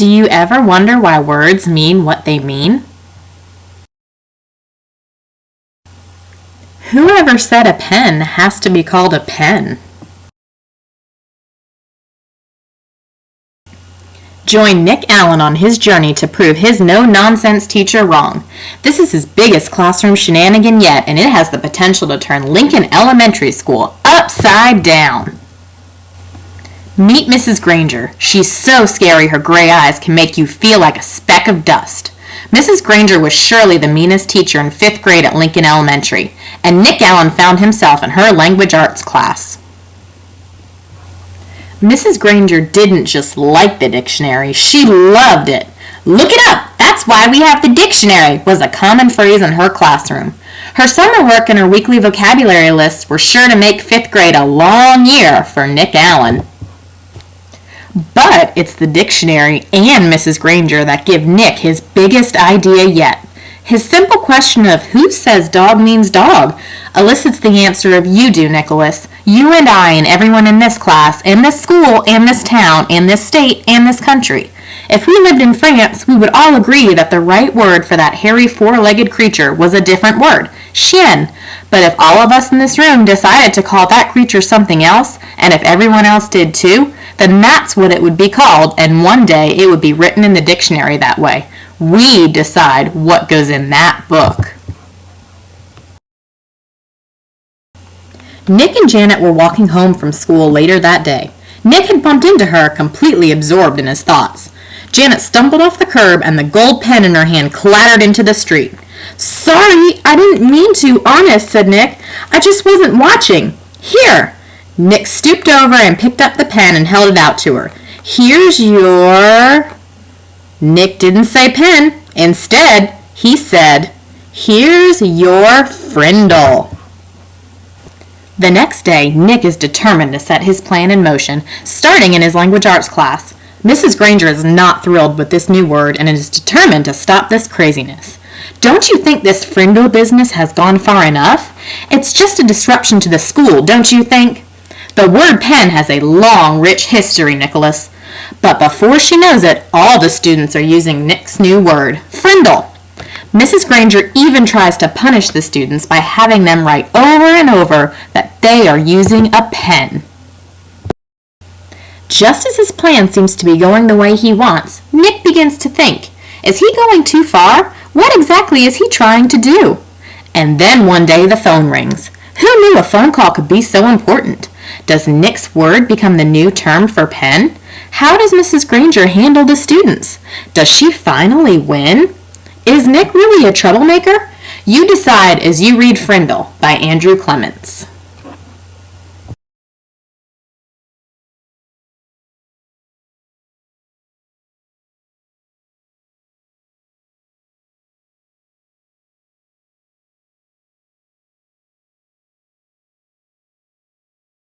Do you ever wonder why words mean what they mean? Whoever said a pen has to be called a pen? Join Nick Allen on his journey to prove his no-nonsense teacher wrong. This is his biggest classroom shenanigan yet, and it has the potential to turn Lincoln Elementary School upside down. Meet Mrs. Granger. She's so scary her gray eyes can make you feel like a speck of dust. Mrs. Granger was surely the meanest teacher in 5th grade at Lincoln Elementary, and Nick Allen found himself in her language arts class. Mrs. Granger didn't just like the dictionary, she loved it. "Look it up! That's why we have the dictionary," was a common phrase in her classroom. Her summer work and her weekly vocabulary lists were sure to make 5th grade a long year for Nick Allen. But it's the dictionary and Mrs. Granger that give Nick his biggest idea yet. His simple question of "who says dog means dog?" elicits the answer of "you do, Nicholas. You and I and everyone in this class, in this school, and this town, and this state, and this country. If we lived in France, we would all agree that the right word for that hairy four-legged creature was a different word, chien. But if all of us in this room decided to call that creature something else, and if everyone else did too, then that's what it would be called, and one day it would be written in the dictionary that way. We decide what goes in that book. Nick and Janet were walking home from school later that day. Nick had bumped into her, completely absorbed in his thoughts. Janet stumbled off the curb and the gold pen in her hand clattered into the street. "Sorry, I didn't mean to, honest," said Nick. "I just wasn't watching. Here." Nick stooped over and picked up the pen and held it out to her. "Here's your..." Nick didn't say pen. Instead, he said, "Here's your Frindle." The next day, Nick is determined to set his plan in motion, starting in his language arts class. Mrs. Granger is not thrilled with this new word and is determined to stop this craziness. "Don't you think this Frindle business has gone far enough? It's just a disruption to the school, don't you think? The word pen has a long, rich history, Nicholas. But before she knows it, all the students are using Nick's new word, Frindle. Mrs. Granger even tries to punish the students by having them write over and over that they are using a pen. Just as his plan seems to be going the way he wants, Nick begins to think, is he going too far? What exactly is he trying to do? And then one day the phone rings. Who knew a phone call could be so important? Does Nick's word become the new term for pen? How does Mrs. Granger handle the students? Does she finally win? Is Nick really a troublemaker? You decide as you read Frindle by Andrew Clements.